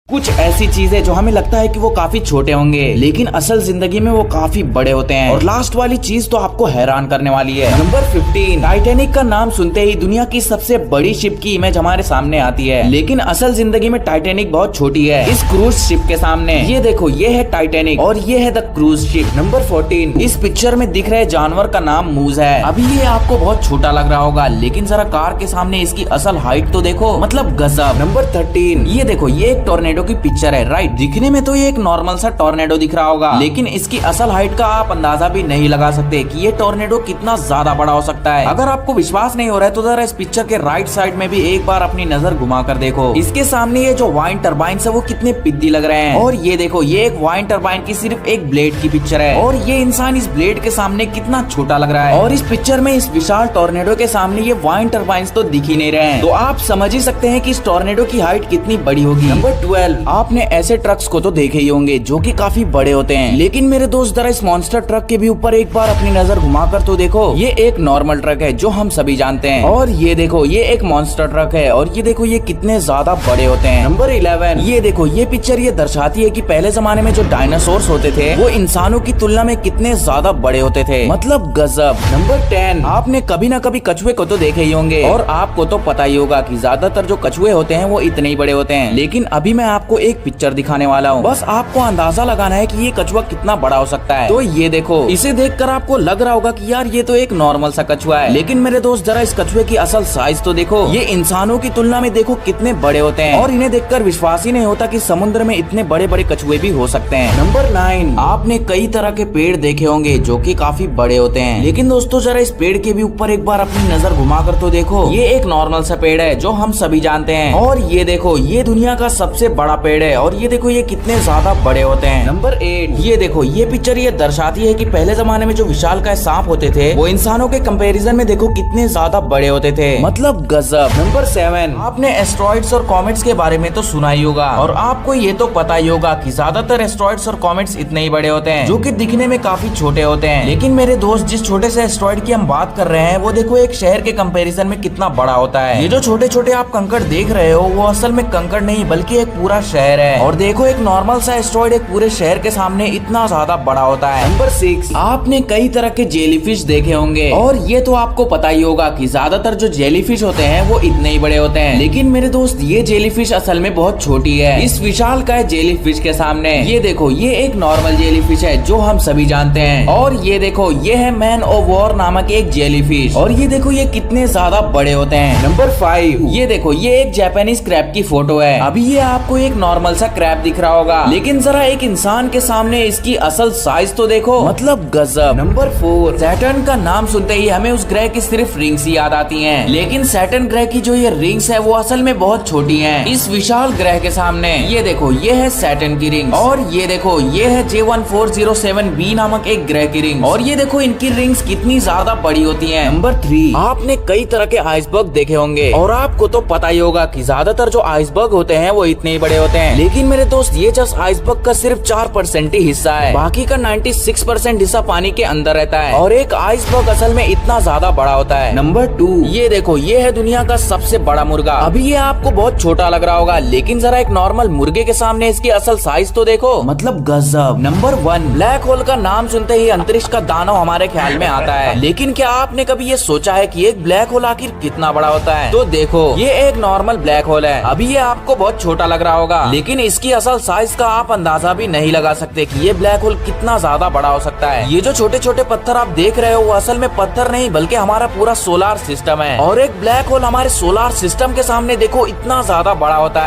कुछ ऐसी चीजें जो हमें लगता है कि वो काफी छोटे होंगे लेकिन असल जिंदगी में वो काफी बड़े होते हैं। और लास्ट वाली चीज तो आपको हैरान करने वाली है। नंबर 15, टाइटैनिक का नाम सुनते ही दुनिया की सबसे बड़ी शिप की इमेज हमारे सामने आती है, लेकिन असल जिंदगी में टाइटैनिक बहुत छोटी है इस क्रूज शिप के सामने। ये देखो, ये है टाइटैनिक और ये है द क्रूज शिप। नंबर 14, इस पिक्चर में दिख रहे जानवर का नाम मूज है। अभी ये आपको बहुत छोटा लग रहा होगा, लेकिन जरा कार के सामने इसकी असल हाइट तो देखो, मतलब गजब। नंबर 13, ये देखो, ये एक टोर्नेडो की पिक्चर है, राइट। दिखने में तो ये एक नॉर्मल सा टोर्नेडो दिख रहा होगा, लेकिन इसकी असल हाइट का आप अंदाजा भी नहीं लगा सकते कि ये टोर्नेडो कितना ज्यादा बड़ा हो सकता है। अगर आपको विश्वास नहीं हो रहा है तो जरा इस पिक्चर के राइट साइड में भी एक बार अपनी नजर घुमा कर देखो। इसके सामने ये जो वाइन टरबाइन है वो कितने पिद्दी लग रहे हैं। और ये देखो, ये एक वाइन टरबाइन की सिर्फ एक ब्लेड की पिक्चर है और ये इंसान इस ब्लेड के सामने कितना छोटा लग रहा है। और इस पिक्चर में इस विशाल टोर्नेडो के सामने ये वाइन टरबाइन तो दिख ही नहीं रहे हैं, तो आप समझ ही सकते हैं कि इस टोर्नेडो की हाइट कितनी बड़ी होगी। नंबर 12, आपने ऐसे ट्रक्स को तो देखे ही होंगे जो कि काफी बड़े होते हैं, लेकिन मेरे दोस्त जरा इस मॉन्स्टर ट्रक के भी ऊपर एक बार अपनी नजर घुमाकर तो देखो। ये एक नॉर्मल ट्रक है जो हम सभी जानते हैं, और ये देखो, ये एक मॉन्स्टर ट्रक है और ये देखो ये कितने ज्यादा बड़े होते हैं। नंबर 11, ये देखो, ये पिक्चर ये दर्शाती है कि पहले जमाने में जो डायनासोर्स होते थे वो इंसानों की तुलना में कितने ज्यादा बड़े होते थे, मतलब गजब। नंबर 10, आपने कभी ना कभी कछुए को तो देखे ही होंगे और आपको तो पता ही होगा कि ज्यादातर जो कछुए होते हैं वो इतने ही बड़े होते हैं, लेकिन अभी मैं आपको एक पिक्चर दिखाने वाला हूँ। बस आपको अंदाजा लगाना है कि ये कछुआ कितना बड़ा हो सकता है। तो ये देखो, इसे देखकर आपको लग रहा होगा कि यार ये तो एक नॉर्मल सा कछुआ है, लेकिन मेरे दोस्त जरा इस कछुए की असल साइज तो देखो। ये इंसानों की तुलना में देखो कितने बड़े होते हैं और इन्हें देखकर विश्वास ही नहीं होता कि समुद्र में इतने बड़े बड़े कछुए भी हो सकते हैं। नंबर 9, आपने कई तरह के पेड़ देखे होंगे जो कि काफी बड़े होते हैं, लेकिन दोस्तों जरा इस पेड़ के भी ऊपर एक बार अपनी नजर घुमाकर तो देखो। ये एक नॉर्मल सा पेड़ है जो हम सभी जानते हैं, और ये देखो, ये दुनिया का सबसे बड़ा पेड़ है और ये देखो ये कितने ज्यादा बड़े होते हैं। नंबर 8, ये देखो, ये पिक्चर ये दर्शाती है कि पहले जमाने में जो विशालकाय सांप होते थे वो इंसानों के कंपैरिजन में देखो कितने ज्यादा बड़े होते थे, मतलब गजब। नंबर 7, आपने एस्ट्रॉइड्स और कॉमेट्स के बारे में तो सुना ही होगा और आपको ये तो पता ही होगा कि ज्यादातर एस्ट्रॉइड्स और कॉमेट्स इतने ही बड़े होते हैं जो कि दिखने में काफी छोटे होते हैं, लेकिन मेरे दोस्त जिस छोटे से एस्ट्रॉइड की हम बात कर रहे हैं वो देखो एक शहर के कंपैरिजन में कितना बड़ा होता है। ये जो छोटे छोटे आप कंकड़ देख रहे हो वो असल में कंकड़ नहीं बल्कि एक पूरा शहर है, और देखो एक नॉर्मल सा एस्ट्रॉइड एक पूरे शहर के सामने इतना ज्यादा बड़ा होता है। नंबर 6, आपने कई तरह के जेलीफिश देखे होंगे और ये तो आपको पता ही होगा कि ज्यादातर जो जेलीफिश होते हैं वो इतने ही बड़े होते हैं, लेकिन मेरे दोस्त ये जेलीफिश असल में बहुत छोटी है इस विशालकाय जेलीफिश के सामने। ये देखो, ये एक नॉर्मल जेलीफिश है जो हम सभी जानते हैं, और ये देखो, ये है मैन ऑफ वॉर नामक एक जेलीफिश और ये देखो ये कितने ज्यादा बड़े होते हैं। नंबर 5, ये देखो, ये एक जापानीज क्रैब की फोटो है। अभी ये आपको एक नॉर्मल सा क्रैब दिख रहा होगा, लेकिन जरा एक इंसान के सामने इसकी असल साइज तो देखो, मतलब गजब। नंबर 4, सैटर्न का नाम सुनते ही हमें उस ग्रह की सिर्फ रिंग्स ही याद आती हैं, लेकिन सैटर्न ग्रह की जो ये रिंग्स है वो असल में बहुत छोटी हैं इस विशाल ग्रह के सामने। ये देखो, ये है सैटर्न की रिंग, और ये देखो, ये है J1407b नामक एक ग्रह की रिंग, और ये देखो इनकी रिंग्स कितनी ज्यादा बड़ी होती हैं। नंबर 3, आपने कई तरह के आइसबर्ग देखे होंगे और आपको तो पता ही होगा कि ज्यादातर जो आइसबर्ग होते हैं वो इतने ही बड़े होते हैं, लेकिन मेरे दोस्त ये जस्ट आइसबर्ग का सिर्फ 4% ही हिस्सा है, बाकी का 96% हिस्सा पानी के अंदर रहता है, और एक आइसबर्ग असल में इतना ज्यादा बड़ा होता है। नंबर 2, ये देखो, ये है दुनिया का सबसे बड़ा मुर्गा। अभी ये आपको बहुत छोटा लग रहा होगा, लेकिन जरा एक नॉर्मल मुर्गे के सामने इसकी असल साइज तो देखो, मतलब गजब। नंबर 1, ब्लैक होल का नाम सुनते ही अंतरिक्ष का दानव हमारे ख्याल में आता है, लेकिन क्या आपने कभी ये सोचा है कि एक ब्लैक होल आखिर कितना बड़ा होता है? तो देखो, ये एक नॉर्मल ब्लैक होल है। अभी ये आपको बहुत छोटा लग रहा होगा, लेकिन इसकी असल साइज का आप अंदाजा भी नहीं लगा सकते कि ये ब्लैक होल कितना ज्यादा बड़ा हो सकता है। ये जो छोटे छोटे पत्थर आप देख रहे हो वो असल में पत्थर नहीं बल्कि हमारा पूरा सोलार सिस्टम है, और एक ब्लैक होल हमारे सोलार सिस्टम के सामने देखो इतना ज्यादा बड़ा होता है।